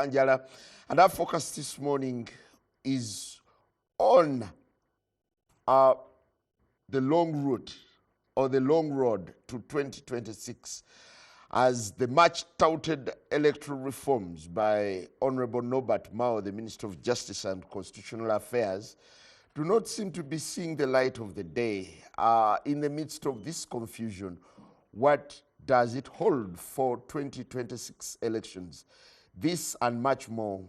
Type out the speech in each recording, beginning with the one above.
Anjala, and our focus this morning is on the long route or the long road to 2026 as the much touted electoral reforms by Honorable Norbert Mao, the Minister of Justice and Constitutional Affairs, do not seem to be seeing the light of the day. In the midst of this confusion, what does it hold for 2026 elections? This and much more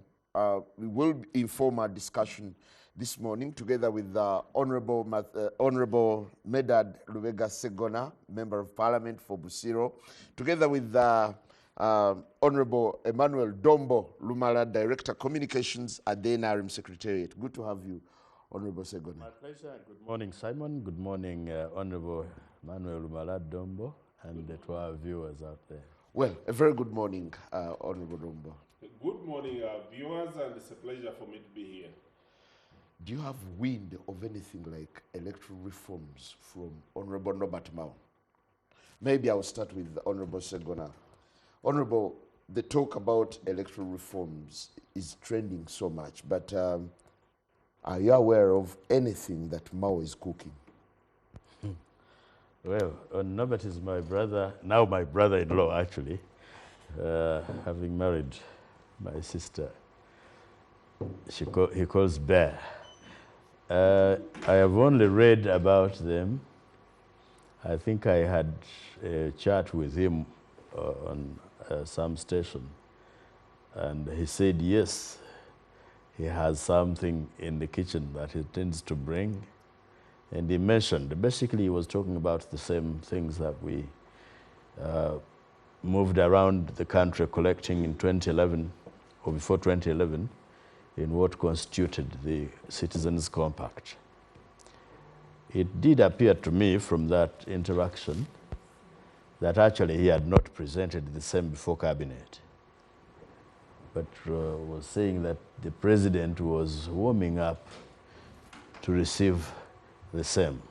we will inform our discussion this morning together with Honorable Medad Lubega Segona, Member of Parliament for Busiro, together with Honorable Emmanuel Dombo Lumala, Director Communications at the NRM Secretariat. Good to have you, Honorable Segona. My pleasure. Good morning, Simon. Good morning, Honorable Emmanuel Lumala Dombo, and to our viewers out there. Well, a very good morning, Honorable Dombo. Good morning, viewers, and it's a pleasure for me to be here. Do you have wind of anything like electoral reforms from Honorable Norbert Mao? Maybe I'll start with Honorable Segona. Honorable, the talk about electoral reforms is trending so much, but are you aware of anything that Mao is cooking? Well, Norbert is my brother, now my brother-in-law, actually, having married my sister. He calls Bear. I have only read about them. I think I had a chat with him on some station, and he said yes, he has something in the kitchen that he intends to bring. And he mentioned, basically he was talking about the same things that we moved around the country collecting in 2011, or before 2011, in what constituted the Citizens' Compact. It did appear to me from that interaction that actually he had not presented the same before Cabinet, but was saying that the President was warming up to receive the same.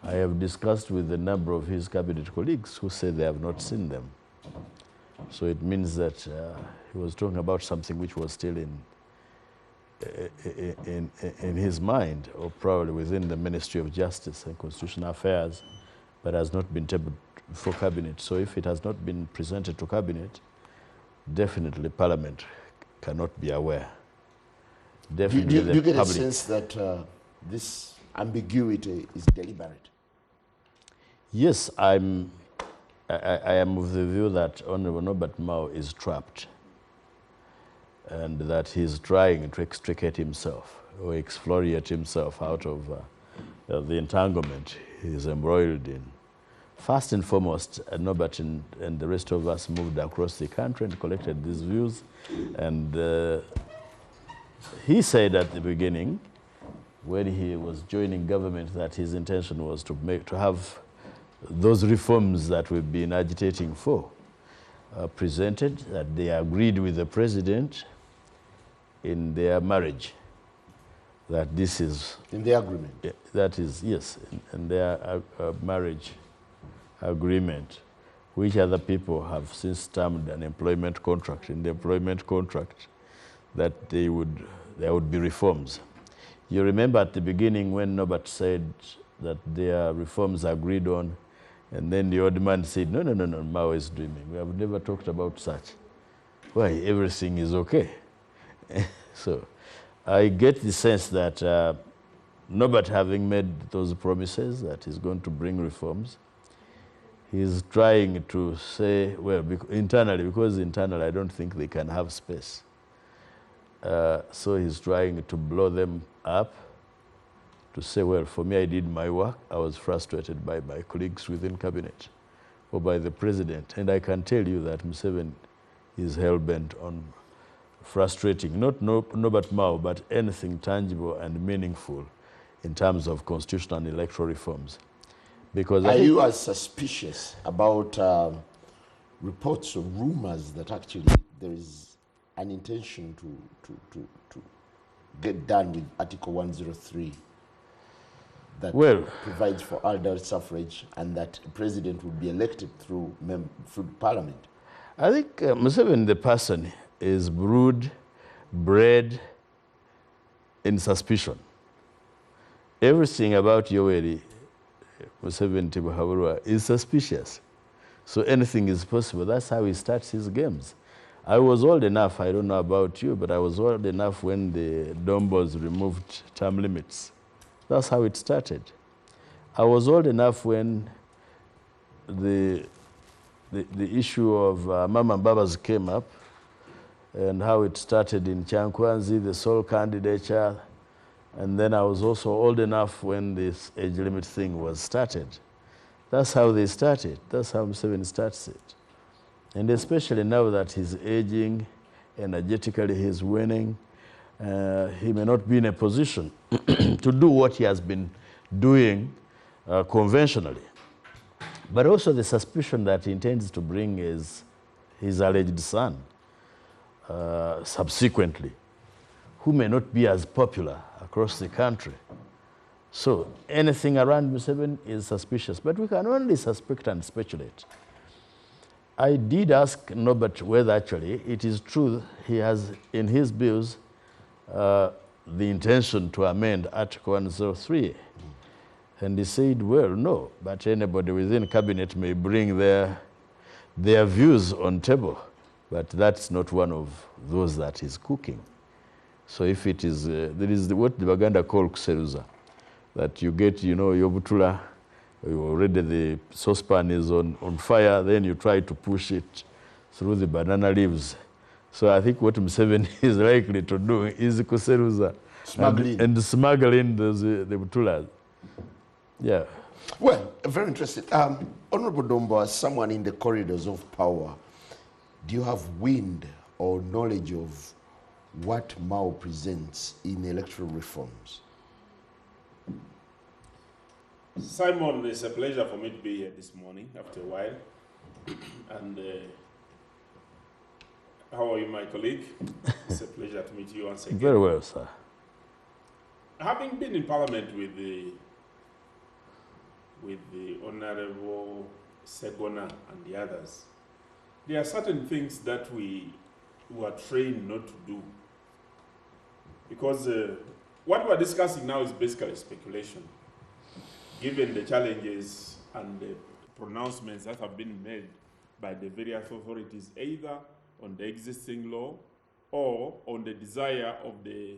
I have discussed with a number of his Cabinet colleagues who say they have not seen them. So it means that he was talking about something which was still in his mind, or probably within the Ministry of Justice and Constitutional Affairs, but has not been tabled for Cabinet. So if it has not been presented to Cabinet, definitely Parliament cannot be aware. Definitely do you get a sense that this ambiguity is deliberate? Yes, I am of the view that Honorable Norbert Mao is trapped, and that he's trying to extricate himself or exfoliate himself out of the entanglement he's embroiled in. First and foremost, Norbert and the rest of us moved across the country and collected these views, and he said at the beginning, when he was joining government, that his intention was to have those reforms that we've been agitating for presented, that they agreed with the President in their marriage, that this is... In the agreement? That is, yes, in their marriage agreement, which other people have since termed an employment contract. In the employment contract, that there would be reforms. You remember at the beginning when Norbert said that there are reforms agreed on, and then the old man said, no, Mao is dreaming. We have never talked about such. Why, everything is okay. So I get the sense that Norbert, having made those promises that he's going to bring reforms, he's trying to say, well, internally, because internally I don't think they can have space. So he's trying to blow them up, to say, well, for me, I did my work. I was frustrated by my colleagues within Cabinet or by the President. And I can tell you that Museveni is hell-bent on frustrating, not Norbert Mao, but anything tangible and meaningful in terms of constitutional and electoral reforms. Because are you as suspicious about reports or rumors that actually there is an intention to get done with Article 103 that provides for adult suffrage, and that the President would be elected through Parliament? I think Museveni, the person, is bred in suspicion. Everything about Yoweri Museveni Tibuhaburwa is suspicious. So anything is possible. That's how he starts his games. I was old enough, I don't know about you, but I was old enough when the Dombos removed term limits. That's how it started. I was old enough when the issue of Mama Mbabas came up and how it started in Chankwanzi, the sole candidature. And then I was also old enough when this age limit thing was started. That's how they started. That's how Museveni starts it. And especially now that he's aging, energetically he's winning, he may not be in a position to do what he has been doing conventionally. But also the suspicion that he intends to bring is his alleged son, subsequently, who may not be as popular across the country. So anything around Museveni is suspicious, but we can only suspect and speculate. I did ask Norbert whether actually it is true he has in his bills the intention to amend Article 103. And he said, well, no, but anybody within cabinet may bring their views on table, but that's not one of those that is cooking. So if it is, there is what the Baganda call kuseruza, that you get, your butula, already the saucepan is on fire, then you try to push it through the banana leaves. So I think what Museveni is likely to do is kuseruza and smuggle in the butulas. Yeah. Well, very interesting. Honorable Dombo, as someone in the corridors of power, do you have wind or knowledge of what Mao presents in electoral reforms? Simon, it's a pleasure for me to be here this morning after a while. And how are you, my colleague? It's a pleasure to meet you once again. Very well, sir. Having been in Parliament with the Honorable Segona and the others, there are certain things that we were trained not to do. Because what we're discussing now is basically speculation, given the challenges and the pronouncements that have been made by the various authorities, either on the existing law or on the desire of the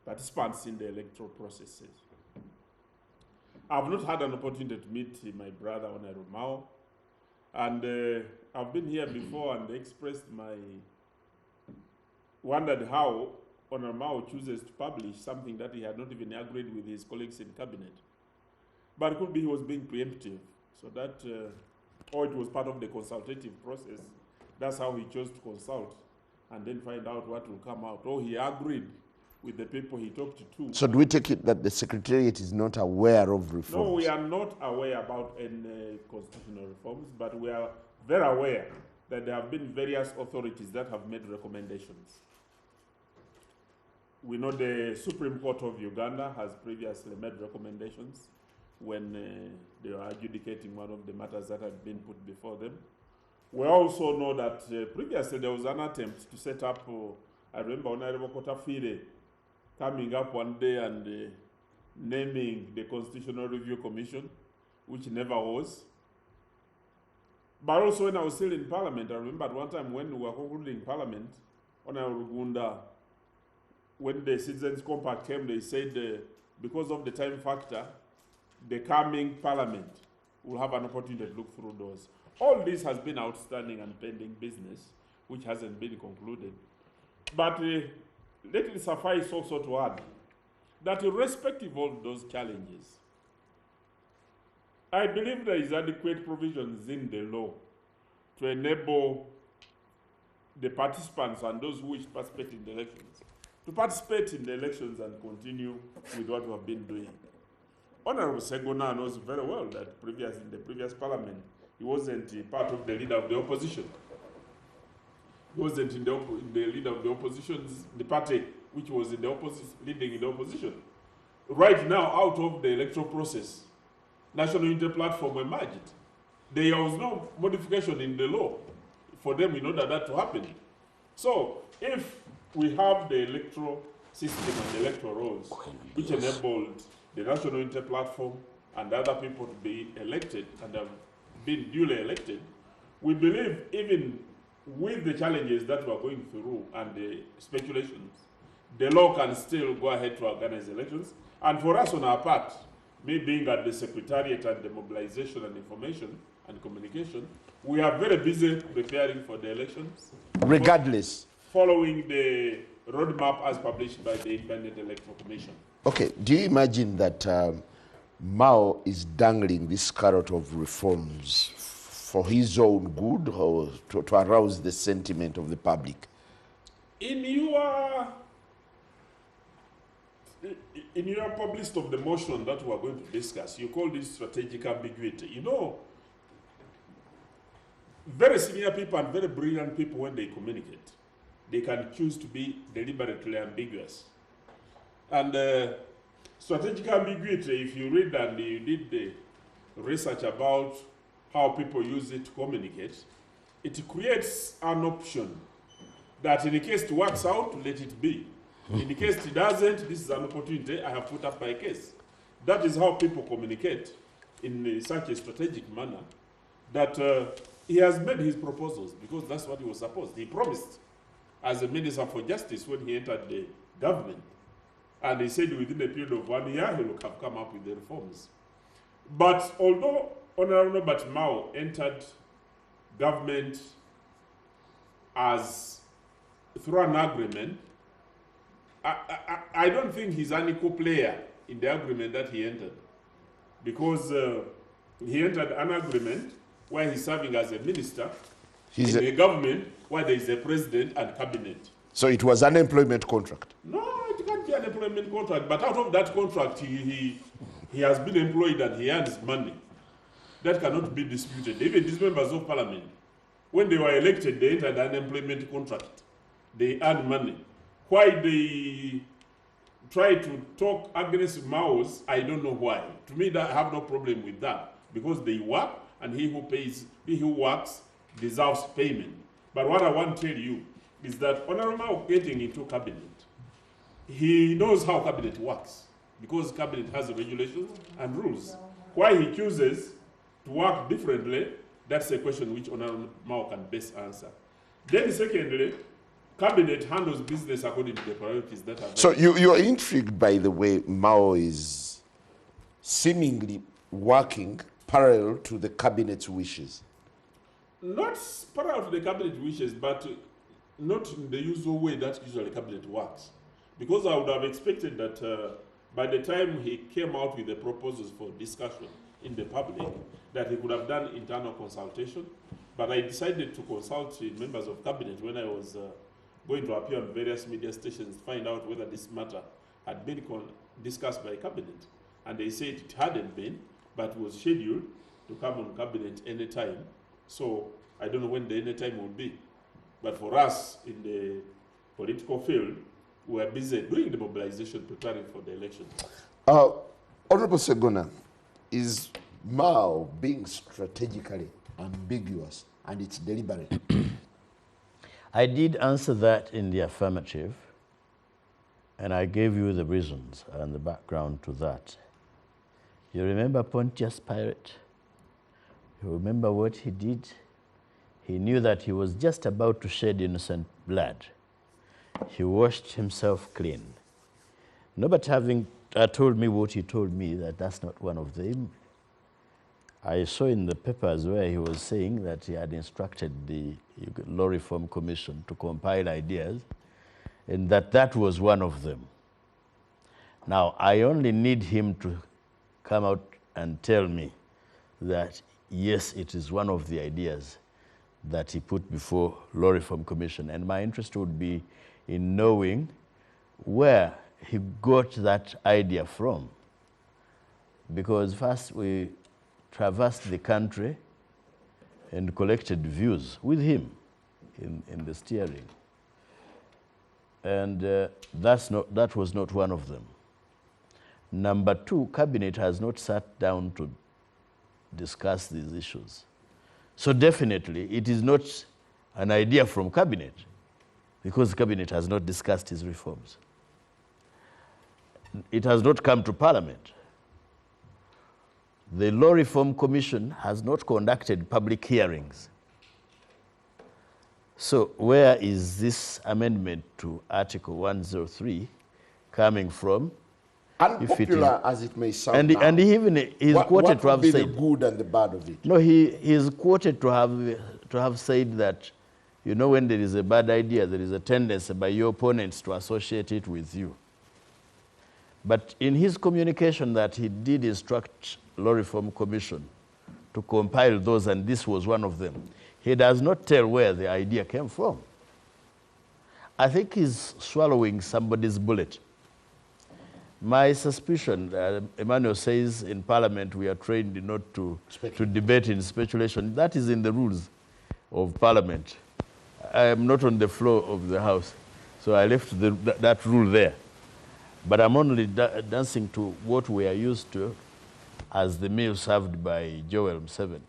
participants in the electoral processes. I've not had an opportunity to meet my brother, Honorable Mao, and I've been here before and expressed wondered how Honorable Mao chooses to publish something that he had not even agreed with his colleagues in cabinet. But it could be he was being preemptive, so that, or it was part of the consultative process. That's how he chose to consult and then find out what will come out. Or he agreed with the people he talked to. So do we take it that the Secretariat is not aware of reforms? No, we are not aware about any constitutional reforms, but we are very aware that there have been various authorities that have made recommendations. We know the Supreme Court of Uganda has previously made recommendations when they were adjudicating one of the matters that had been put before them. We also know that previously there was an attempt to set up, I remember Honorable Kotafire coming up one day and naming the Constitutional Review Commission, which never was. But also when I was still in Parliament, I remember at one time when we were concluding Parliament, Honorable Gunda, when the Citizens Compact came, they said because of the time factor, the coming Parliament will have an opportunity to look through those. All this has been outstanding and pending business, which hasn't been concluded. But let it suffice also to add that irrespective of those challenges, I believe there is adequate provisions in the law to enable the participants and those who wish to participate in the elections to participate in the elections and continue with what we have been doing. Honorable Segona knows very well that in the previous Parliament, he wasn't part of the leader of the opposition. He wasn't in the leader of the opposition, the party which was in the leading in the opposition. Right now, out of the electoral process, National Unity Platform emerged. There was no modification in the law for them in order that to happen. So if we have the electoral system and the electoral rolls, which enabled the National Unity Platform and other people to be elected and have been duly elected, we believe even with the challenges that we are going through and the speculations, the law can still go ahead to organize elections. And for us on our part, me being at the Secretariat and the Mobilization and Information and Communication, we are very busy preparing for the elections. Regardless. Following the roadmap as published by the Independent Electoral Commission. Okay, do you imagine that Mao is dangling this carrot of reforms for his own good or to arouse the sentiment of the public? In your published of the motion that we are going to discuss, you call this strategic ambiguity. You know, very senior people and very brilliant people, when they communicate, they can choose to be deliberately ambiguous. And strategic ambiguity, if you read and you did the research about how people use it to communicate, it creates an option that in the case it works out, let it be. In the case it doesn't, this is an opportunity, I have put up my case. That is how people communicate in such a strategic manner, that he has made his proposals because that's what he was supposed. He promised as a Minister for Justice when he entered the government. And he said within a period of 1 year, he will have come up with the reforms. But although Honorable Norbert Mao entered government as through an agreement, I don't think he's an equal player in the agreement that he entered. Because he entered an agreement where he's serving as a minister in a government where there is a president and cabinet. So it was an employment contract? No, it can't be an employment contract. But out of that contract, he has been employed and he earns money. That cannot be disputed. Even these members of parliament, when they were elected, they entered an employment contract. They earned money. Why they try to talk against Mao's, I don't know why. To me, I have no problem with that. Because they work, and he who works deserves payment. But what I want to tell you is that Honorable Mao getting into cabinet, he knows how cabinet works, because cabinet has regulations and rules. Why he chooses to work differently, that's a question which Honorable Mao can best answer. Then secondly, cabinet handles business according to the priorities that are... So you're intrigued by the way Mao is seemingly working parallel to the cabinet's wishes? Not parallel to the cabinet wishes, but not in the usual way that usually cabinet works. Because I would have expected that by the time he came out with the proposals for discussion in the public, that he could have done internal consultation. But I decided to consult members of cabinet when I was going to appear on various media stations to find out whether this matter had been discussed by cabinet. And they said it hadn't been, but it was scheduled to come on cabinet anytime. So I don't know when the anytime will be. But for us in the political field, we are busy doing the mobilization, preparing for the election. Honorable Segona, is Mao being strategically ambiguous and it's deliberate? I did answer that in the affirmative, and I gave you the reasons and the background to that. You remember Pontius Pilate? You remember what he did? He knew that he was just about to shed innocent blood. He washed himself clean. Norbert having told me what he told me, that's not one of them. I saw in the papers where he was saying that he had instructed the Law Reform Commission to compile ideas, and that was one of them. Now, I only need him to come out and tell me that, yes, it is one of the ideas that he put before Law Reform Commission. And my interest would be in knowing where he got that idea from. Because first we traversed the country and collected views with him in the steering. And that was not one of them. Number two, cabinet has not sat down to discuss these issues. So definitely, it is not an idea from cabinet, because the cabinet has not discussed his reforms. It has not come to parliament. The Law Reform Commission has not conducted public hearings. So where is this amendment to Article 103 coming from? Unpopular as it may sound now. And he even is quoted to have what would be said, the good and the bad of it? no, he is quoted to have said that, you know, when there is a bad idea, there is a tendency by your opponents to associate it with you. But in his communication that he did instruct Law Reform Commission to compile those, and this was one of them, he does not tell where the idea came from. I think he's swallowing somebody's bullet. My suspicion, Emmanuel says in Parliament we are trained not to debate in speculation. That is in the rules of Parliament. I am not on the floor of the House, so I left that rule there. But I'm only dancing to what we are used to as the meal served by Joel Museveni.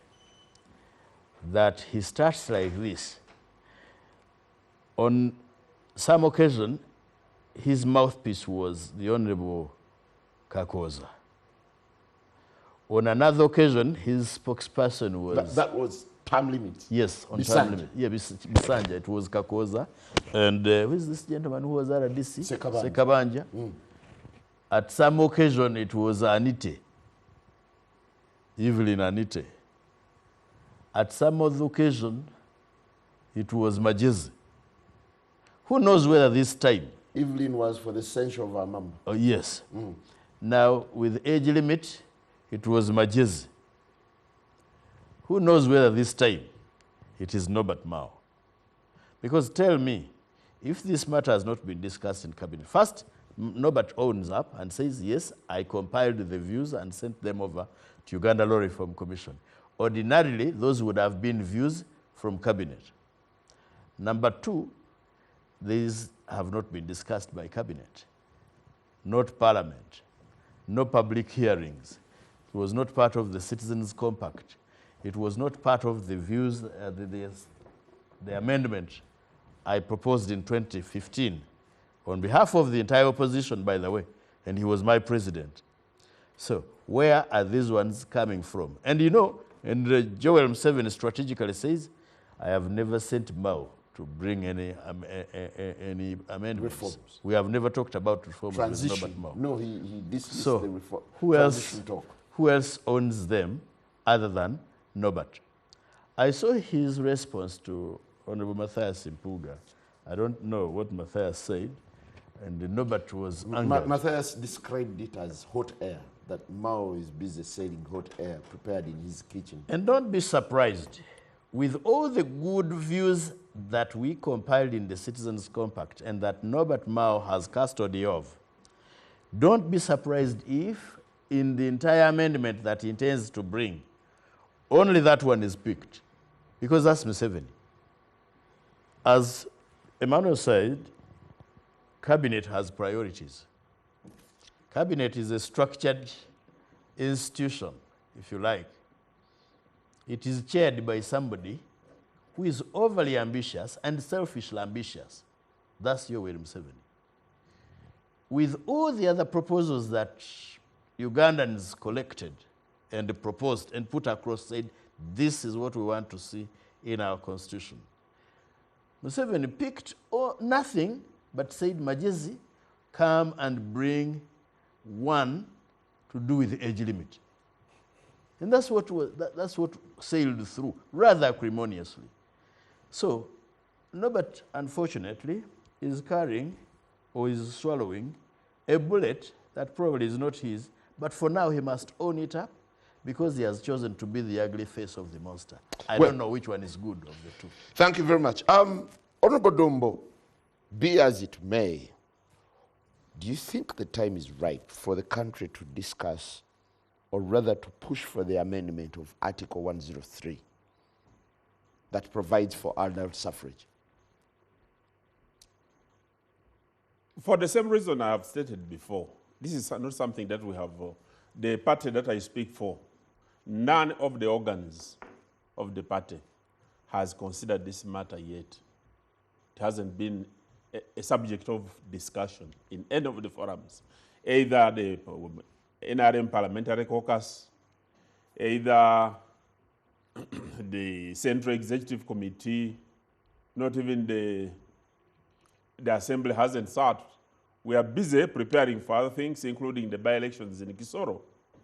That he starts like this. On some occasion, his mouthpiece was the Honorable Kakoza. On another occasion, his spokesperson was... That was term limit? Yes, on Bisanja. term limit. Yeah, Bisanja, it was Kakoza. And who is this gentleman who was RDC? Sekabanja. Sekabanja. At some occasion, it was Anite, Evelyn Anite. At some other occasion, it was Majezi. Who knows whether this time? Evelyn was for the censure of our mama. Oh, yes. Now, with age limit, it was Majezi. Who knows whether this time it is Norbert Mao? Because tell me, if this matter has not been discussed in cabinet, first, Norbert owns up and says, yes, I compiled the views and sent them over to Uganda Law Reform Commission. Ordinarily, those would have been views from cabinet. Number two, these have not been discussed by cabinet, not parliament, no public hearings. It was not part of the Citizens' Compact. It was not part of the views, the amendment I proposed in 2015 on behalf of the entire opposition, by the way, and he was my president. So where are these ones coming from? And you know, and Joel Museveni strategically says, I have never sent Mao to bring any amendments. Reforms. We have never talked about reforms with Transition. Norbert Mao. No, he dismissed So the reform. who else, Transition talk. who else owns them other than Norbert? I saw his response to Honorable Matthias Impuga. I don't know what Matthias said, and Norbert was angered. Matthias described it as hot air, that Mao is busy selling hot air prepared in his kitchen. And don't be surprised, with all the good views that we compiled in the Citizens' Compact and that Norbert Mao has custody of, don't be surprised if in the entire amendment that he intends to bring, only that one is picked, because that's Museveni. As Emmanuel said, cabinet has priorities. Cabinet is a structured institution, if you like. It is chaired by somebody who is overly ambitious and selfishly ambitious. That's Yoweri Museveni. With all the other proposals that Ugandans collected and proposed and put across, said, this is what we want to see in our constitution. Museveni picked nothing but said, Majezi, come and bring one to do with the age limit. And that's what sailed through, rather acrimoniously. So, Norbert, unfortunately, is carrying or is swallowing a bullet that probably is not his, but for now he must own it up because he has chosen to be the ugly face of the monster. I don't know which one is good of the two. Thank you very much. Honorable Dombo, be as it may, do you think the time is right for the country to discuss, or rather to push for the amendment of Article 103 that provides for adult suffrage? For the same reason I have stated before, this is not something that we have, the party that I speak for, none of the organs of the party has considered this matter yet. It hasn't been a subject of discussion in any of the forums, either the NRM Parliamentary Caucus, either the Central Executive Committee, not even the Assembly hasn't sat. We are busy preparing for other things, including the by-elections in Kisoro,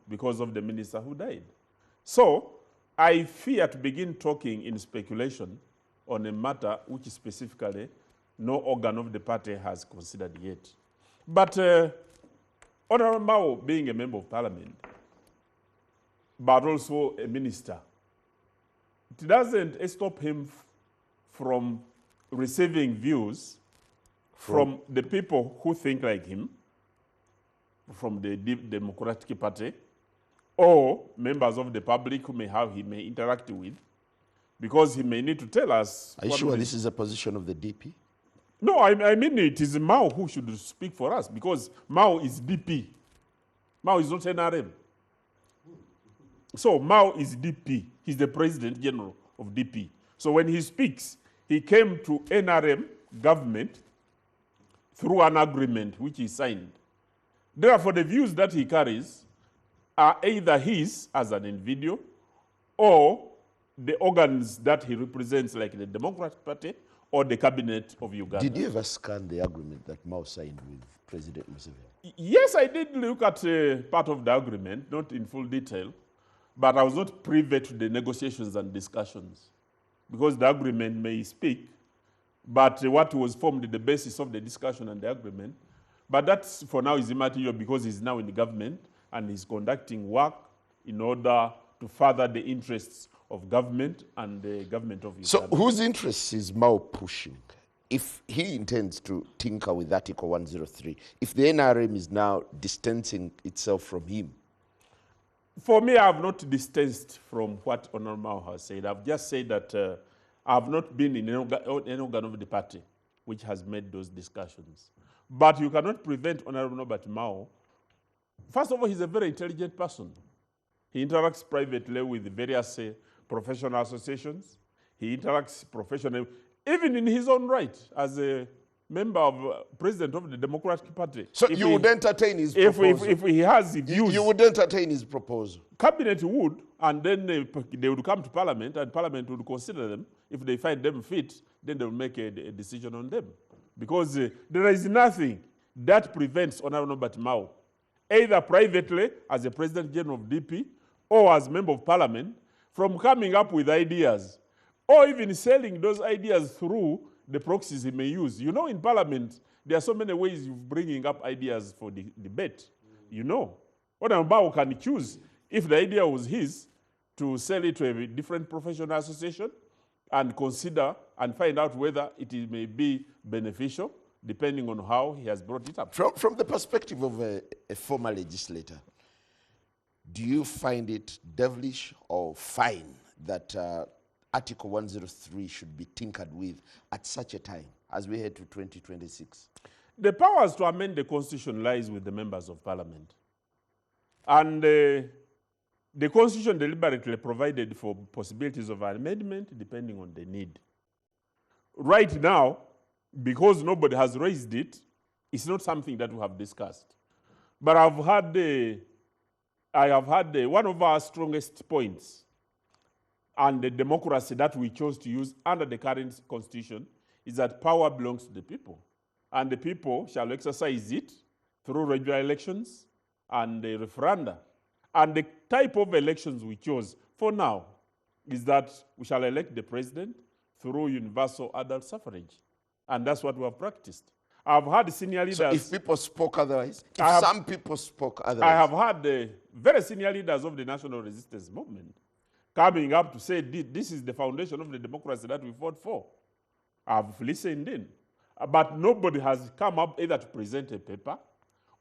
because of the minister who died. So I fear to begin talking in speculation on a matter which specifically no organ of the party has considered yet. But Honorable Mao, being a member of parliament, but also a minister, it doesn't stop him from receiving views from the people who think like him, from the Democratic Party, or members of the public who he may interact with, because he may need to tell us. Are you sure this is a position of the DP? No, I mean it is Mao who should speak for us, because Mao is DP. Mao is not NRM. So Mao is DP. He's the President General of DP. So when he speaks, he came to NRM government through an agreement which he signed. Therefore, the views that he carries are either his as an individual or the organs that he represents, like the Democratic Party or the cabinet of Uganda. Did you ever scan the agreement that Mao signed with President Museveni? Yes, I did look at part of the agreement, not in full detail, but I was not privy to the negotiations and discussions, because the agreement may speak, but what was formed the basis of the discussion and the agreement, but that for now is immaterial, because he's now in the government and he's conducting work in order to further the interests of government and the government of Uganda. So whose interests is Mao pushing? If he intends to tinker with Article 103, if the NRM is now distancing itself from him? For me, I have not distanced from what Honorable Mao has said. I've just said that I have not been in any organ of the party which has made those discussions. But you cannot prevent Honorable Norbert Mao. First of all, he's a very intelligent person. He interacts privately with various professional associations. He interacts professionally, even in his own right, as a member of president of the Democratic Party. So you would entertain his proposal? If he has views, you would entertain his proposal? Cabinet would, and then they would come to Parliament, and Parliament would consider them. If they find them fit, then they will make a decision on them. Because there is nothing that prevents Honorable Norbert Mao, either privately as a President General of DP or as Member of Parliament, from coming up with ideas, or even selling those ideas through the proxies he may use. You know, in Parliament, there are so many ways of bringing up ideas for the debate. You know, Honorable Mao can choose, if the idea was his, to sell it to a different professional association and consider and find out whether it may be beneficial, depending on how he has brought it up. From the perspective of a former legislator, do you find it devilish or fine that Article 103 should be tinkered with at such a time as we head to 2026? The powers to amend the Constitution lies with the members of Parliament. And the Constitution deliberately provided for possibilities of amendment depending on the need. Right now, because nobody has raised it, it's not something that we have discussed. But I have had one of our strongest points, and the democracy that we chose to use under the current Constitution is that power belongs to the people. And the people shall exercise it through regular elections and the referenda. And the type of elections we chose for now is that we shall elect the president through universal adult suffrage. And that's what we have practiced. I've had senior leaders. So if people spoke otherwise, some people spoke otherwise. I have had very senior leaders of the national resistance movement coming up to say this is the foundation of the democracy that we fought for. I've listened in. But nobody has come up either to present a paper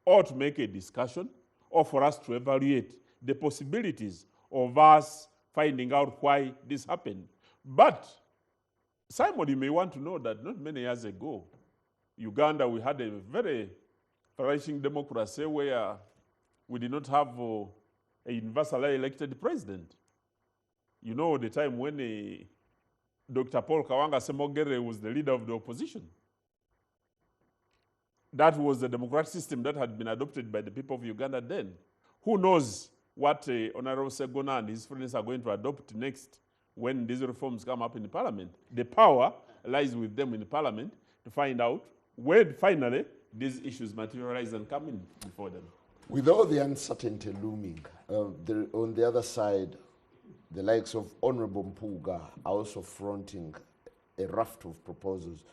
or to make a discussion or for us to evaluate the possibilities of us finding out why this happened. But, Simon, you may want to know that not many years ago, Uganda, we had a very flourishing democracy where we did not have a universally elected president. You know, the time when Dr. Paul Kawanga Semogere was the leader of the opposition. That was the democratic system that had been adopted by the people of Uganda then. Who knows what Honorable Segona and his friends are going to adopt next when these reforms come up in the parliament. The power lies with them in the parliament to find out when finally these issues materialize and come in before them. With all the uncertainty looming, on the other side, the likes of Honorable Mpuga are also fronting a raft of proposals.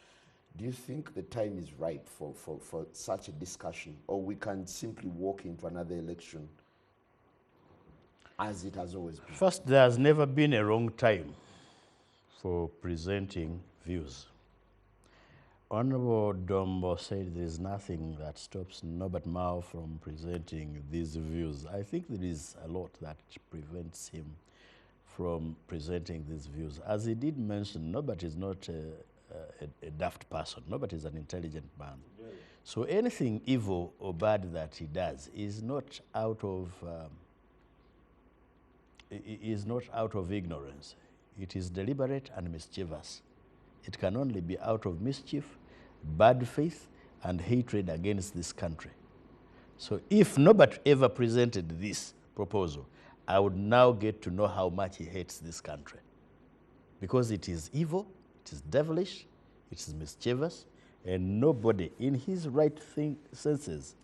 Do you think the time is ripe for such a discussion, or we can simply walk into another election as it has always been? First, there has never been a wrong time for presenting views. Honorable Dombo said there is nothing that stops Norbert Mao from presenting these views. I think there is a lot that prevents him from presenting these views. As he did mention, Norbert is not a daft person. Norbert is an intelligent man. Yeah. So anything evil or bad that he does is not out of ignorance. It is deliberate and mischievous. It can only be out of mischief, bad faith, and hatred against this country. So if Norbert ever presented this proposal, I would now get to know how much he hates this country. Because it is evil, it is devilish, it is mischievous, and nobody in his right senses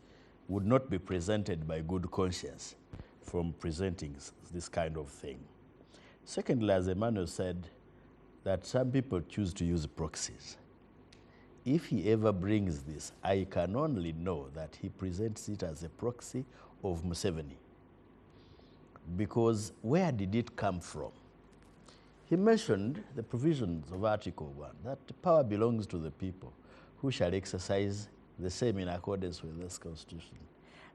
would not be presented by good conscience from presenting this kind of thing. Secondly, as Emmanuel said, that some people choose to use proxies. If he ever brings this, I can only know that he presents it as a proxy of Museveni. Because where did it come from? He mentioned the provisions of Article 1, that the power belongs to the people, who shall exercise the same in accordance with this Constitution.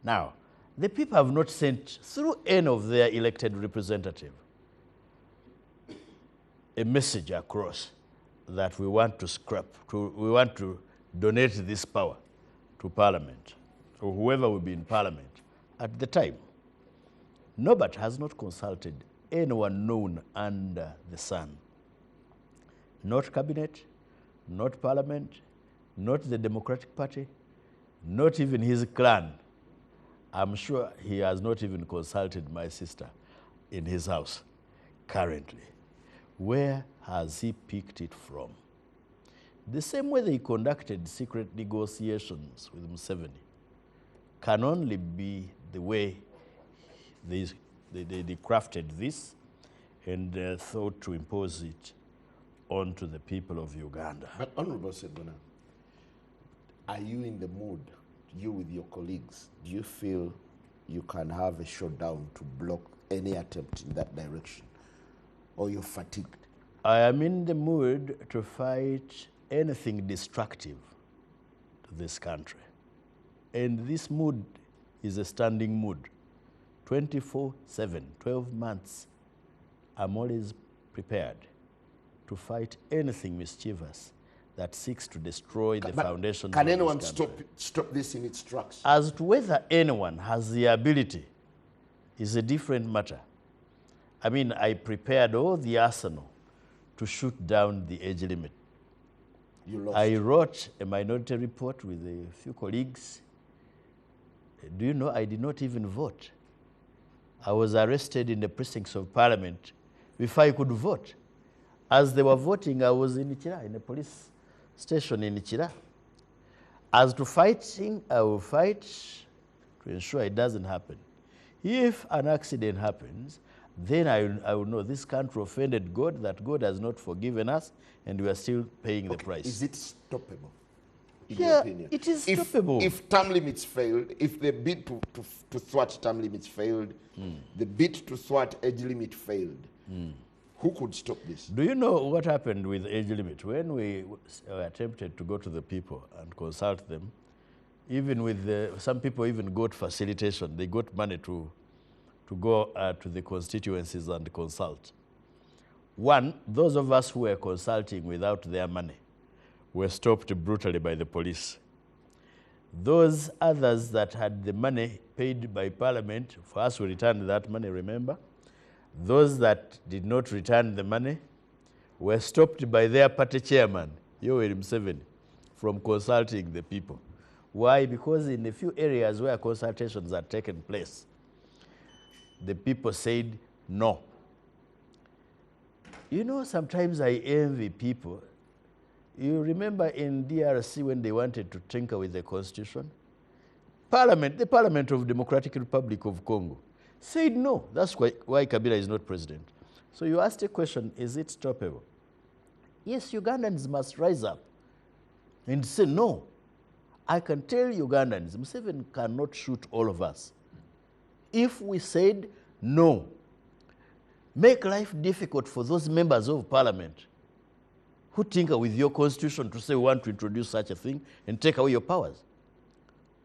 Now, the people have not sent through any of their elected representative a message across that we want to scrap, we want to donate this power to Parliament, or whoever will be in Parliament at the time. Norbert has not consulted anyone known under the sun. Not Cabinet, not Parliament, not the Democratic Party, not even his clan. I'm sure he has not even consulted my sister in his house currently. Where has he picked it from? The same way they conducted secret negotiations with Museveni can only be the way they crafted this and thought to impose it onto the people of Uganda. But Honorable Segona, are you in the mood, you with your colleagues, do you feel you can have a shutdown to block any attempt in that direction? Or you're fatigued? I am in the mood to fight anything destructive to this country. And this mood is a standing mood. 24/7, 12 months, I'm always prepared to fight anything mischievous that seeks to destroy the foundations of this country. Can anyone stop this in its tracks? As to whether anyone has the ability is a different matter. I mean, I prepared all the arsenal to shoot down the age limit. You lost. I wrote a minority report with a few colleagues. Do you know, I did not even vote. I was arrested in the precincts of Parliament before I could vote. As they were voting, I was in Ichira, in a police station in Ichira. As to fighting, I will fight to ensure it doesn't happen. If an accident happens, then I will know this country offended God, that God has not forgiven us, and we are still paying the price. Is it stoppable, in Yeah, your opinion? it is stoppable. If term limits failed, if the bid to thwart term limits failed, the bid to thwart age limit failed, who could stop this? Do you know what happened with age limit? When we attempted to go to the people and consult them, even with some people even got facilitation. They got money to go to the constituencies and consult. One, those of us who were consulting without their money were stopped brutally by the police. Those others that had the money paid by Parliament, for us we returned that money, remember? Those that did not return the money were stopped by their party chairman, Yoweri Museveni, from consulting the people. Why? Because in a few areas where consultations had taken place, the people said no. You know, sometimes I envy people. You remember in DRC when they wanted to tinker with the constitution? Parliament, the Parliament of Democratic Republic of Congo, said no. That's why Kabila is not president. So you asked a question, is it stoppable? Yes, Ugandans must rise up and say no. I can tell Ugandans, Museveni cannot shoot all of us. If we said no, make life difficult for those members of parliament who tinker with your constitution to say we want to introduce such a thing and take away your powers.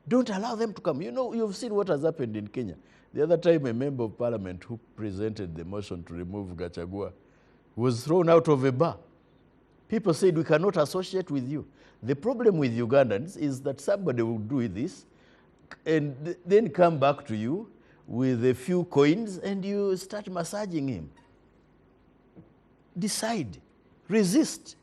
Don't allow them to come. You know, you've seen what has happened in Kenya. The other time, a member of parliament who presented the motion to remove Gachagua was thrown out of a bar. People said, we cannot associate with you. The problem with Ugandans is that somebody will do this and then come back to you with a few coins and you start massaging him. Decide. Resist.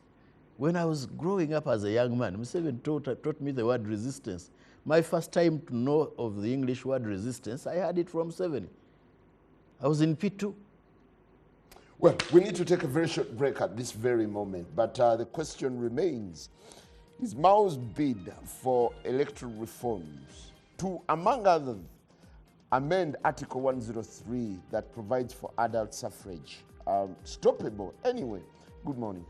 When I was growing up as a young man, Museveni taught me the word resistance. My first time to know of the English word resistance, I had it from Museveni. I was in P2. Well, we need to take a very short break at this very moment, but the question remains, is Mao's bid for electoral reforms to, among others, amend Article 103 that provides for adult suffrage stoppable? Anyway, good morning.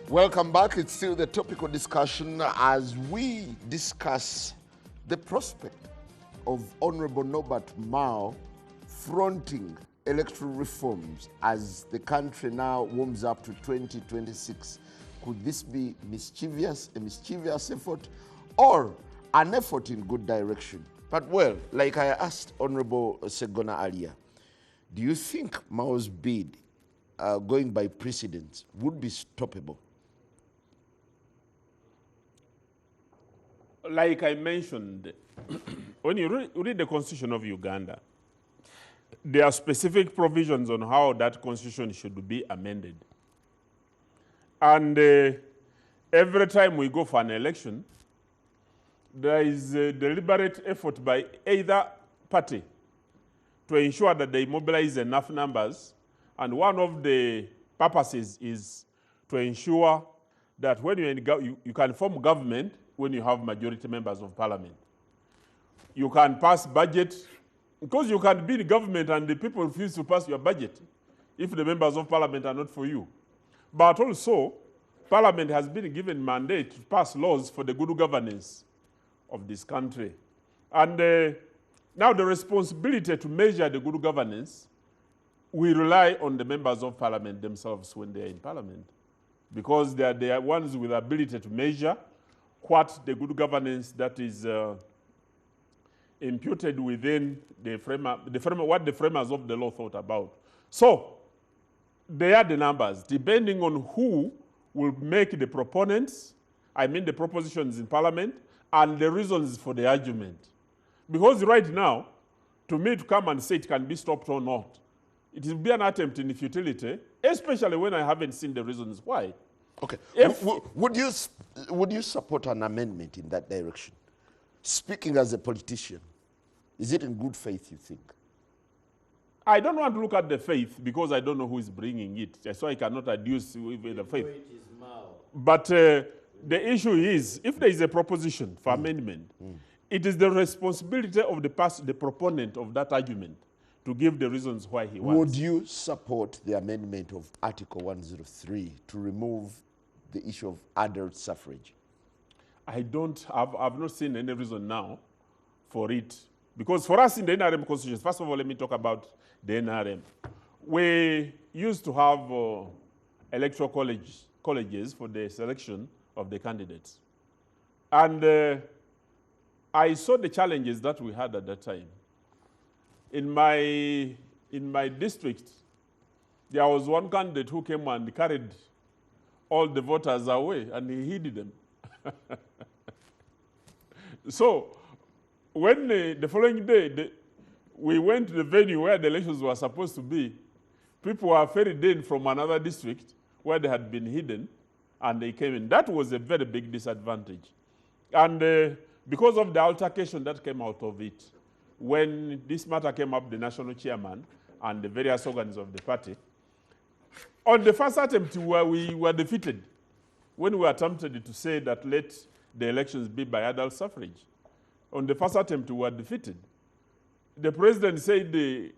Welcome back. It's still the topical discussion as we discuss the prospect of Honorable Norbert Mao fronting electoral reforms as the country now warms up to 2026. Could this be a mischievous effort, or an effort in good direction? But well, like I asked Honorable Segona earlier, do you think Mao's bid, going by precedent, would be stoppable? Like I mentioned, when you read the Constitution of Uganda, there are specific provisions on how that Constitution should be amended. And every time we go for an election, there is a deliberate effort by either party to ensure that they mobilize enough numbers. And one of the purposes is to ensure that when you can form government when you have majority members of parliament. You can pass budget, because you can be the government and the people refuse to pass your budget if the members of parliament are not for you. But also, parliament has been given mandate to pass laws for the good governance of this country. And now the responsibility to measure the good governance, we rely on the members of parliament themselves when they are in parliament, because they are ones with the ability to measure what the good governance that is imputed within what the framers of the law thought about. So, they are the numbers, depending on who will make the proponents, the propositions in parliament, and the reasons for the argument. Because right now, to me to come and say it can be stopped or not, it will be an attempt in futility, especially when I haven't seen the reasons why. Okay. Would you support an amendment in that direction? Speaking as a politician, is it in good faith, you think? I don't want to look at the faith because I don't know who is bringing it. So I cannot adduce the faith. But the issue is, if there is a proposition for amendment, it is the responsibility of the proponent of that argument to give the reasons why he wants. Would you support the amendment of Article 103 to remove the issue of adult suffrage? I've not seen any reason now for it. Because for us in the NRM constitution, first of all, let me talk about the NRM. We used to have electoral colleges for the selection of the candidates. And I saw the challenges that we had at that time. In my district, there was one candidate who came and carried all the voters away, and he hid them. So when the following day, we went to the venue where the elections were supposed to be, people were ferried in from another district where they had been hidden, and they came in. That was a very big disadvantage. And because of the altercation that came out of it, when this matter came up, the national chairman and the various organs of the party, on the first attempt we were defeated when we attempted to say that let the elections be by adult suffrage. On the first attempt, we were defeated. The president said, he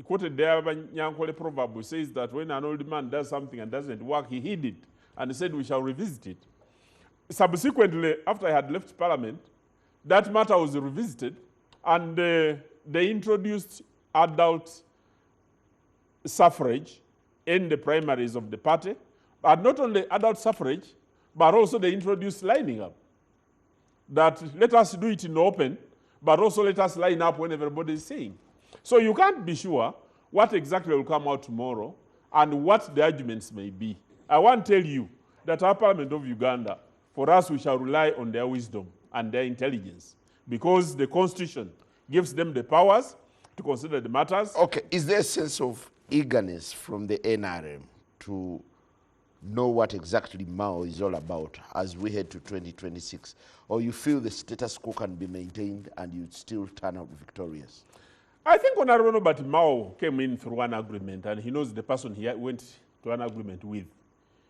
quoted the Nyankole proverb, which says that when an old man does something and doesn't work, he hid it, and he said we shall revisit it. Subsequently, after I had left Parliament, that matter was revisited, and they introduced adult suffrage in the primaries of the party, but not only adult suffrage, but also they introduced lining up. That let us do it in open, but also let us line up when everybody is saying. So you can't be sure what exactly will come out tomorrow and what the arguments may be. I want to tell you that our Parliament of Uganda, for us, we shall rely on their wisdom and their intelligence, because the Constitution gives them the powers to consider the matters. Okay, is there a sense of eagerness from the NRM to know what exactly Mao is all about as we head to 2026? Or you feel the status quo can be maintained and you'd still turn out victorious? I think Honorable Norbert Mao came in through an agreement, and he knows the person he went to an agreement with.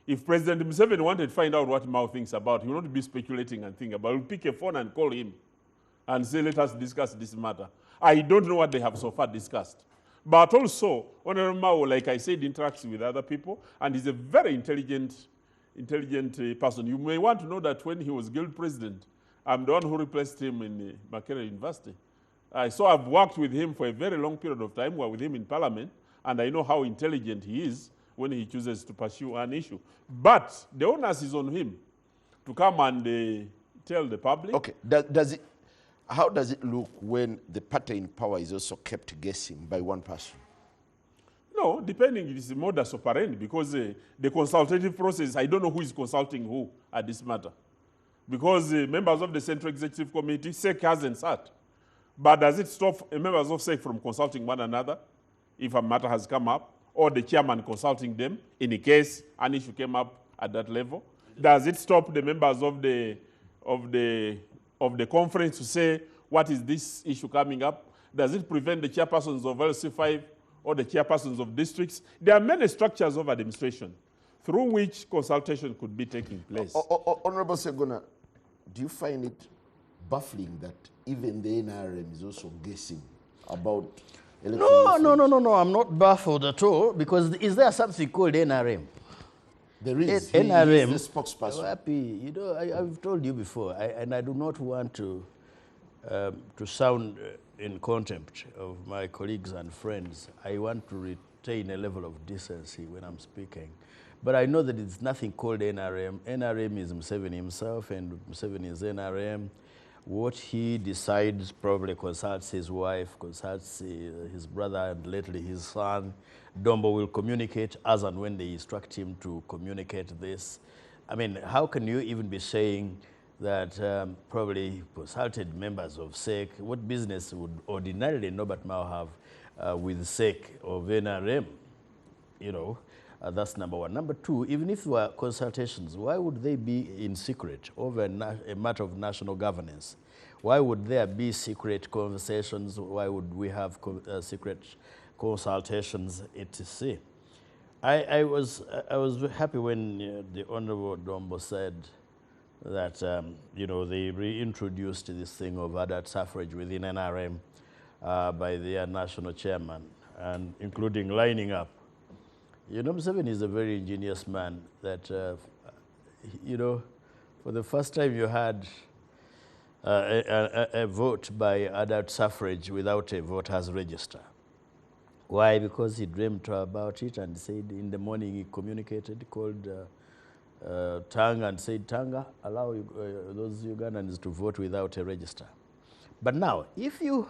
If President Museveni wanted to find out what Mao thinks about, he will not be speculating and thinking about it. He'll pick a phone and call him and say, let us discuss this matter. I don't know what they have so far discussed. But also, Honorable Mao, like I said, interacts with other people, and he's a very intelligent person. You may want to know that when he was guild president, I'm the one who replaced him in Makerere University. So I've worked with him for a very long period of time. We're with him in Parliament, and I know how intelligent he is when he chooses to pursue an issue. But the onus is on him to come and tell the public. Okay, how does it look when the party in power is also kept guessing by one person? No, depending, it is a modus operandi, because the consultative process, I don't know who is consulting who at this matter. Because members of the Central Executive Committee, SEC hasn't sat. But does it stop members of SEC from consulting one another if a matter has come up, or the chairman consulting them in a case an issue came up at that level? Does it stop the members of the conference to say, what is this issue coming up? Does it prevent the chairpersons of LC5 or the chairpersons of districts? There are many structures of administration through which consultation could be taking place. Honorable Segona, do you find it baffling that even the NRM is also guessing about electoral No, I'm not baffled at all, because is there something called NRM? There is. NRM, he is the spokesperson. You know, I've told you before, and I do not want to sound in contempt of my colleagues and friends. I want to retain a level of decency when I'm speaking. But I know that it's nothing called NRM. NRM is Museveni himself, and Museveni is NRM. What he decides probably consults his wife, consults his brother, and lately his son. Dombo will communicate as and when they instruct him to communicate this. I mean, how can you even be saying that probably consulted members of SEC? What business would ordinarily Norbert Mao have with SEC or NRM? You know, that's number one. Number two, even if there were consultations, why would they be in secret over a matter of national governance? Why would there be secret conversations? Why would we have secret consultations, etc.? I was happy when the Honorable Dombo said that you know, they reintroduced this thing of adult suffrage within NRM by their national chairman, and including lining up. You know, Museveni is a very ingenious man that, you know, for the first time you had a vote by adult suffrage without a voters register. Why? Because he dreamt about it and said in the morning he communicated, called Tanga and said, Tanga, allow those Ugandans to vote without a register. But now, if you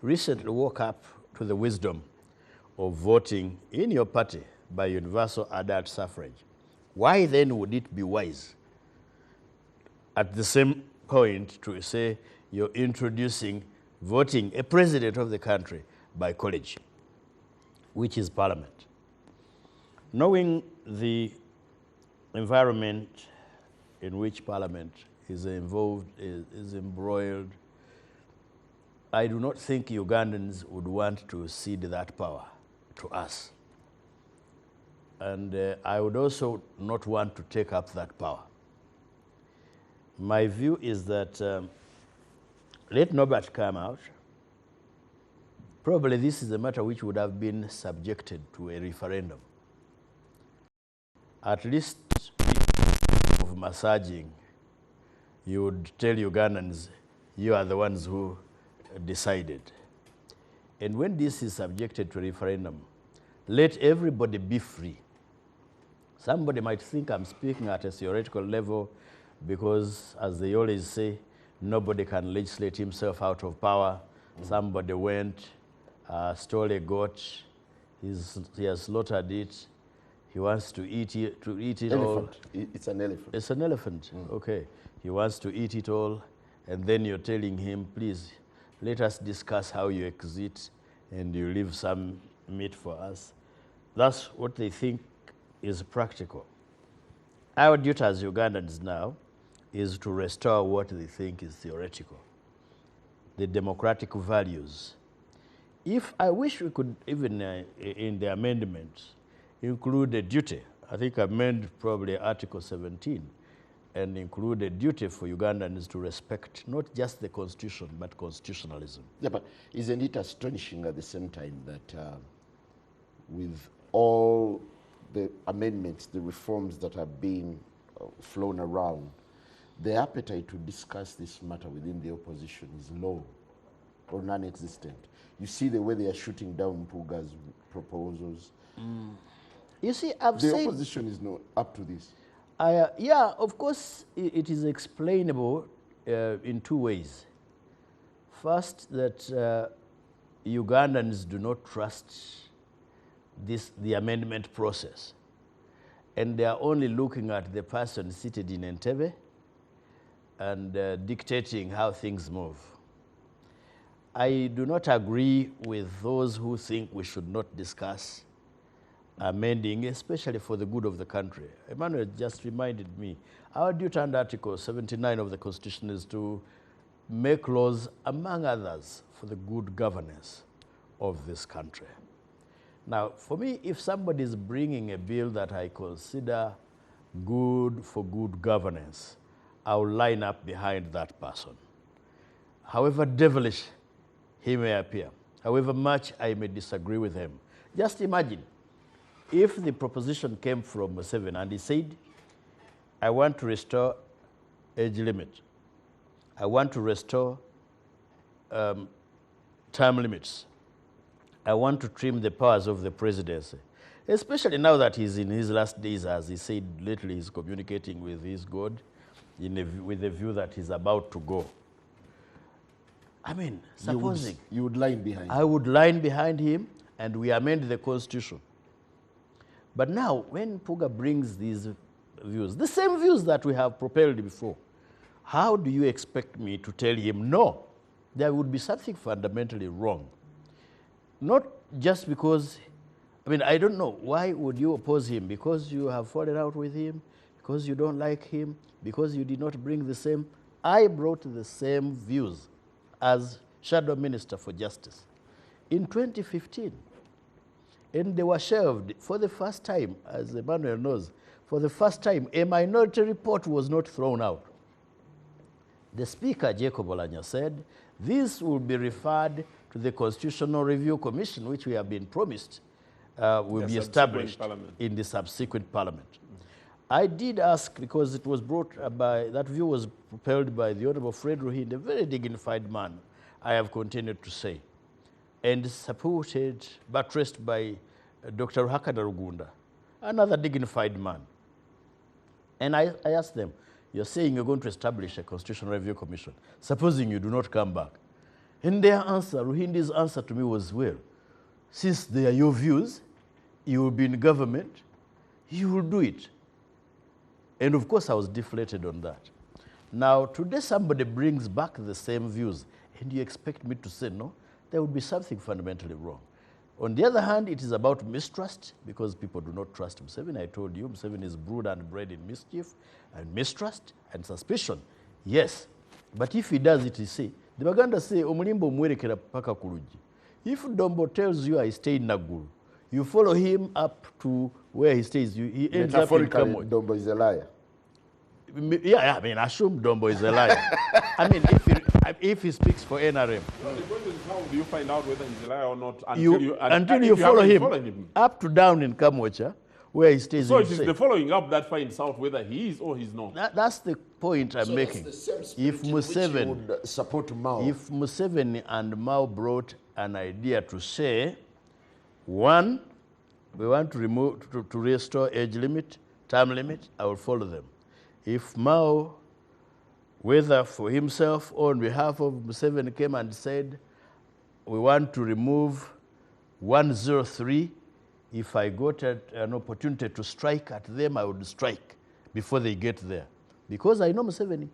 recently woke up to the wisdom of voting in your party by universal adult suffrage, why then would it be wise at the same point to say you're introducing voting a president of the country by college, which is parliament. Knowing the environment in which parliament is involved, is embroiled, I do not think Ugandans would want to cede that power to us. And I would also not want to take up that power. My view is that let Norbert come out. Probably this is a matter which would have been subjected to a referendum. At least of massaging, you would tell Ugandans, you are the ones who decided. And when this is subjected to a referendum, let everybody be free. Somebody might think I'm speaking at a theoretical level because, as they always say, nobody can legislate himself out of power. Somebody went, stole a goat, he has slaughtered it, he wants to eat it all. It's an elephant. It's an elephant, okay. He wants to eat it all, and then you're telling him, please, let us discuss how you exit and you leave some meat for us. That's what they think is practical. Our duty as Ugandans now is to restore what they think is theoretical, the democratic values. If I wish we could even in the amendments include a duty, I think amend probably Article 17 and include a duty for Ugandans to respect not just the Constitution, but constitutionalism. Yeah, but isn't it astonishing at the same time that with all the amendments, the reforms that are being flown around, the appetite to discuss this matter within the opposition is low or non-existent? You see the way they are shooting down Mpuga's proposals. You see, The opposition is not up to this. Yeah, of course, it is explainable in two ways. First, that Ugandans do not trust the amendment process. And they are only looking at the person seated in Entebbe and dictating how things move. I do not agree with those who think we should not discuss amending, especially for the good of the country. Emmanuel just reminded me, our duty under Article 79 of the Constitution is to make laws, among others, for the good governance of this country. Now, for me, if somebody is bringing a bill that I consider good for good governance, I will line up behind that person. However devilish he may appear, however much I may disagree with him. Just imagine if the proposition came from Museveni and he said, I want to restore age limit. I want to restore term limits. I want to trim the powers of the presidency, especially now that he's in his last days, as he said, lately he's communicating with his God with the view that he's about to go. I mean, supposing... You would line behind I would line behind him and we amend the Constitution. But now, when Puga brings these views, the same views that we have propelled before, how do you expect me to tell him, no, there would be something fundamentally wrong? Not just because, I mean, I don't know, why would you oppose him? Because you have fallen out with him? Because you don't like him? Because you did not bring the same? I brought the same views as Shadow Minister for Justice in 2015. And they were shelved for the first time, as Emmanuel knows, for the first time, a minority report was not thrown out. The Speaker, Jacob Oulanyah, said, this will be referred to the Constitutional Review Commission, which we have been promised will be established in the subsequent parliament. I did ask, because it was brought by, that view was propelled by the Honorable Fred Ruhindi, a very dignified man, I have continued to say, and supported, buttressed by Dr. Ruhakana Rugunda, another dignified man. And I asked them, you're saying you're going to establish a Constitutional Review Commission, supposing you do not come back. And their answer, Ruhindi's answer to me was, well, since they are your views, you will be in government, you will do it. And of course I was deflated on that. Now, today somebody brings back the same views, and you expect me to say no? There would be something fundamentally wrong. On the other hand, it is about mistrust, because people do not trust Museveni. I told you, Museveni is brewed and bred in mischief and mistrust and suspicion. Yes, but if he does it, you see, the Baganda say, Omulimbo mwerekera paka kuluji. If Dombo tells you I stay in Naguru, you follow him up to where he stays. He ends up in Kamoj. Dombo is a liar. Yeah, I mean, assume Dombo is a liar. I mean, if he speaks for NRM. Well, the question is, how do you find out whether he's a liar or not until you follow him up to down in Kamocha, where he stays. So it is the following up that finds out whether he is or he's not. That's the point I'm making. That's the same spirit in which you would support Mao. If Museveni and Mao brought an idea to say, one, we want to remove, to restore age limit, term limit, I will follow them. If Mao, whether for himself or on behalf of Museveni, came and said, we want to remove 103, if I got an opportunity to strike at them, I would strike before they get there. Because I know Museveni.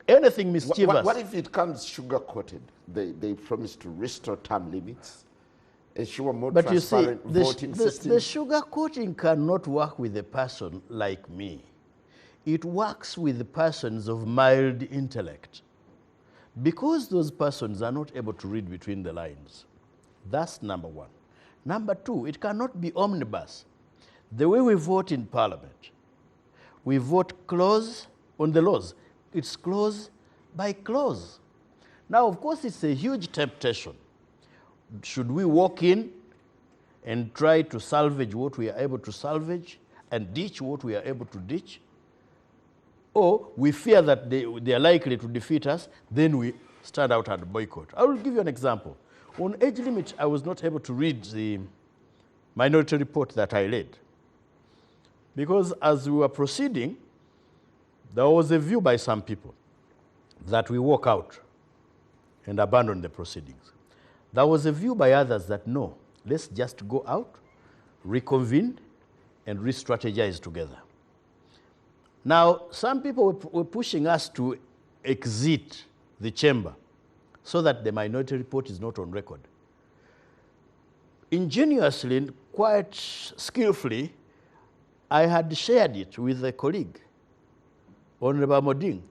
Anything mischievous. What if it comes sugar-coated? They promise to restore term limits, ensure more transparent voting system. The sugar coating cannot work with a person like me. It works with persons of mild intellect. Because those persons are not able to read between the lines. That's number one. Number two, it cannot be omnibus. The way we vote in Parliament, we vote clause on the laws. It's clause by clause. Now, of course, it's a huge temptation. Should we walk in and try to salvage what we are able to salvage and ditch what we are able to ditch? Or we fear that they are likely to defeat us, then we stand out and boycott. I will give you an example. On age limit, I was not able to read the minority report that I led. Because as we were proceeding, there was a view by some people that we walk out and abandon the proceedings. There was a view by others that no, let's just go out, reconvene, and re-strategize together. Now, some people were pushing us to exit the chamber so that the minority report is not on record. Ingeniously, quite skillfully, I had shared it with a colleague, Honorable Moding.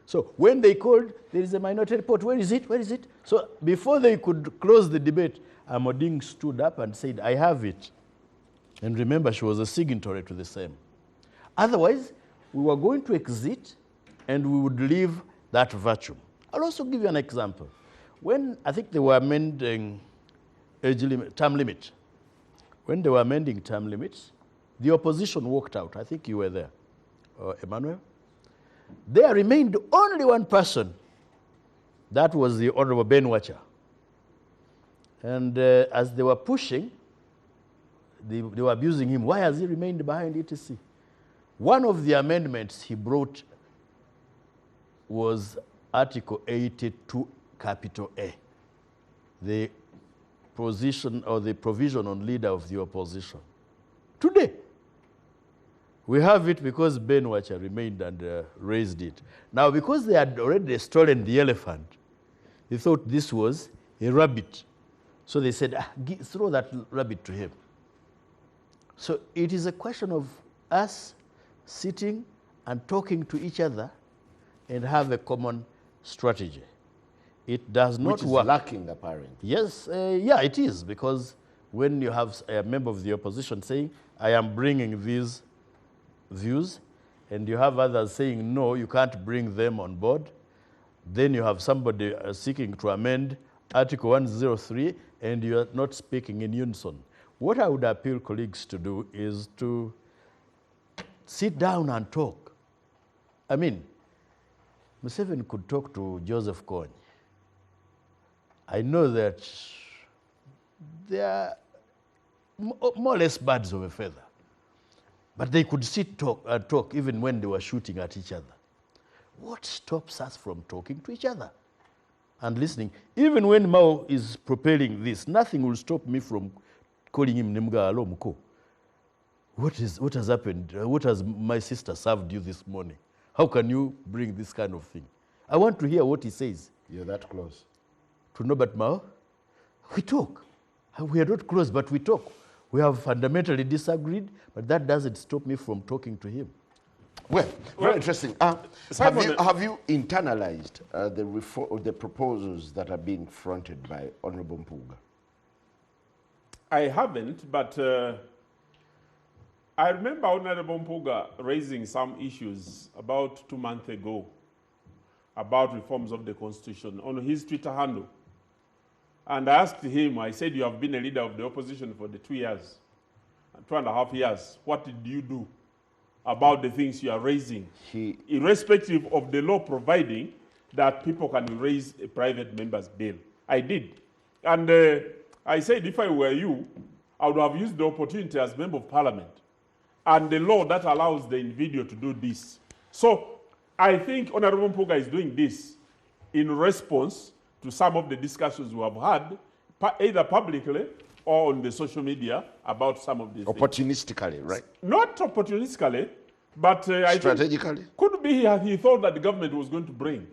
So when they called, there is a minority report, where is it, where is it? So before they could close the debate, Moding stood up and said, I have it. And remember, she was a signatory to the same. Otherwise, we were going to exit and we would leave that vacuum. I'll also give you an example. When I think they were amending term limit, when they were amending term limits, the opposition walked out. I think you were there, Emmanuel. There remained only one person. That was the Honorable Ben Wacha. And as they were pushing, they were abusing him. Why has he remained behind etc.? One of the amendments he brought was Article 82, capital A, the position or the provision on leader of the opposition. Today, we have it because Ben Wacha remained and raised it. Now, because they had already stolen the elephant, they thought this was a rabbit. So they said, throw that rabbit to him. So it is a question of us sitting and talking to each other and have a common strategy. It does not work. Which is lacking, apparently. Yes, yeah, it is, because when you have a member of the opposition saying, I am bringing these views, and you have others saying, no, you can't bring them on board, then you have somebody seeking to amend Article 103, and you are not speaking in unison. What I would appeal colleagues to do is to sit down and talk. I mean, Museveni could talk to Joseph Kony. I know that they are more or less birds of a feather. But they could talk even when they were shooting at each other. What stops us from talking to each other and listening? Even when Mao is propelling this, nothing will stop me from calling him Nimga Alomuko. What has happened? What has my sister served you this morning? How can you bring this kind of thing? I want to hear what he says. You're that close. To Norbert Mao, we talk. We are not close, but we talk. We have fundamentally disagreed, but that doesn't stop me from talking to him. Well, very interesting. Have you internalized the proposals that are being fronted by Honorable Mpuga? I haven't, but I remember Honorable Mpuga raising some issues about 2 months ago about reforms of the Constitution on his Twitter handle. And I asked him, I said, you have been a leader of the opposition for the 2 years, 2.5 years. What did you do about the things you are raising, irrespective of the law providing that people can raise a private member's bill? I did. And I said, if I were you, I would have used the opportunity as member of parliament and the law that allows the individual to do this. So I think Honorable Mpuga is doing this in response to some of the discussions we have had, either publicly or on the social media about some of these opportunistically, things. Right? Not opportunistically, but strategically. Could be he thought that the government was going to bring.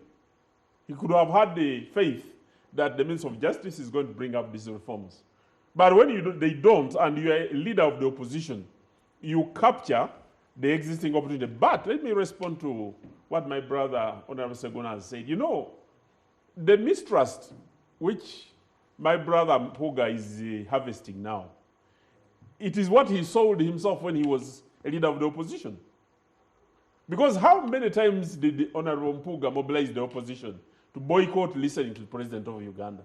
He could have had the faith that the Minister of Justice is going to bring up these reforms. But when they don't, and you are a leader of the opposition, you capture the existing opportunity. But let me respond to what my brother Honorable Segona has said. You know, the mistrust which my brother Mpuga is harvesting now, it is what he sold himself when he was a leader of the opposition. Because how many times did the Honorable Mpuga mobilize the opposition to boycott listening to the President of Uganda?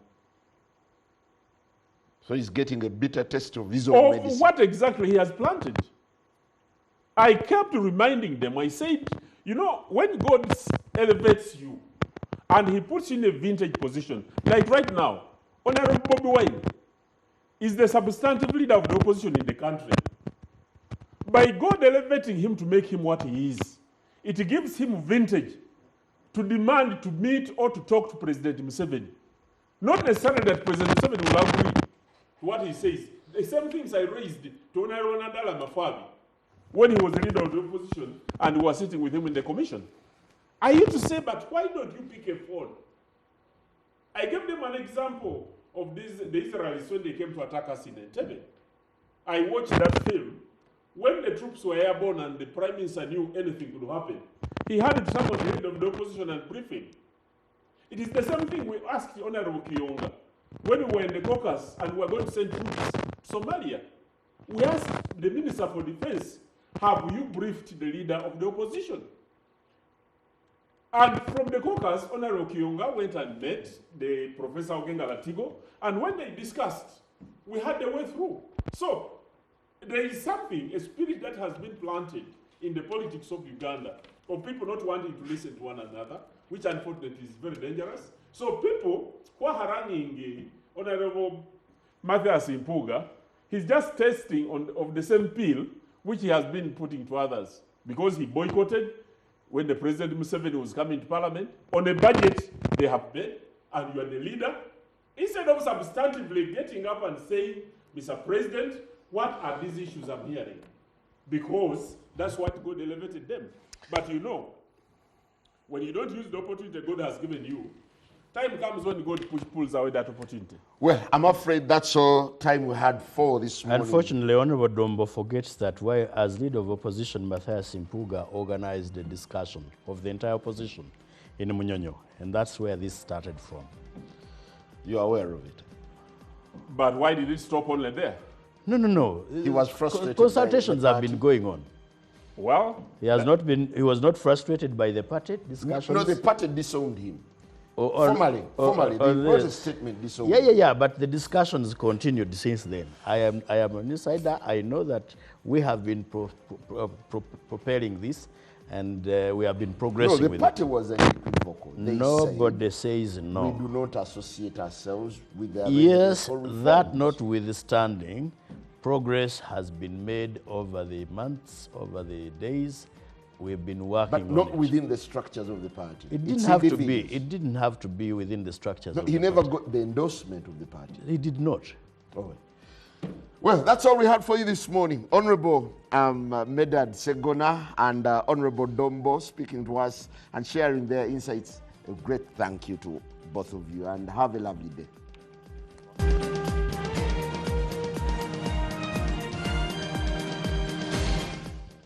So he's getting a bitter taste of his own medicine. What exactly he has planted. I kept reminding them, I said, you know, when God elevates you and he puts you in a vintage position, like right now, Honorable Bobby Wine is the substantive leader of the opposition in the country. By God elevating him to make him what he is, it gives him vintage to demand to meet or to talk to President Museveni. Not necessarily that President Museveni will agree to what he says. The same things I raised to Honorable Nadala Mafabi when he was the leader of the opposition and we were sitting with him in the commission. I used to say, but why don't you pick a phone? I gave them an example of the Israelis when they came to attack us in Entebbe. I watched that film. When the troops were airborne and the Prime Minister knew anything could happen, he had to summon the head of the opposition and brief him. It is the same thing we asked Honorable Kiyonga when we were in the caucus and we were going to send troops to Somalia. We asked the Minister for Defense, have you briefed the leader of the opposition? And from the caucus, Honorable Kiyonga went and met the Professor Ogenga Latigo, and when they discussed, we had the way through. So there is something, a spirit that has been planted in the politics of Uganda, of people not wanting to listen to one another, which unfortunately is very dangerous. So people who are haranguing Honorable Mathias Mpuga, he's just tasting of the same pill which he has been putting to others, because he boycotted when the President Museveni was coming to Parliament, on a budget they have made, and you are the leader, instead of substantively getting up and saying, Mr. President, what are these issues I'm hearing? Because that's what God elevated them. But you know, when you don't use the opportunity God has given you, time comes when God pulls away that opportunity. Well, I'm afraid that's all time we had for this morning. Unfortunately, Honorable Dombo forgets that why, as leader of opposition, Mathias Mpuga organized a discussion of the entire opposition in Munyonyo, and that's where this started from. You're aware of it? But why did it stop only there? No. He was frustrated. Consultations have been going on. Well, he was not frustrated by the party discussions. No, the party disowned him. Formally, there was a statement disowned. Yeah, but the discussions continued since then. I am an insider. I know that we have been preparing this, and we have been progressing with it. No, the party was unequivocal. Nobody says no. We do not associate ourselves with the Yes, that notwithstanding, progress has been made over the months, over the days. We've been working on it. But not within the structures of the party. It didn't have to be. It didn't have to be within the structures of the party. He never got the endorsement of the party. He did not. Oh, Well, that's all we had for you this morning. Honorable Medad Segona and Honorable Dombo speaking to us and sharing their insights. A great thank you to both of you, and have a lovely day.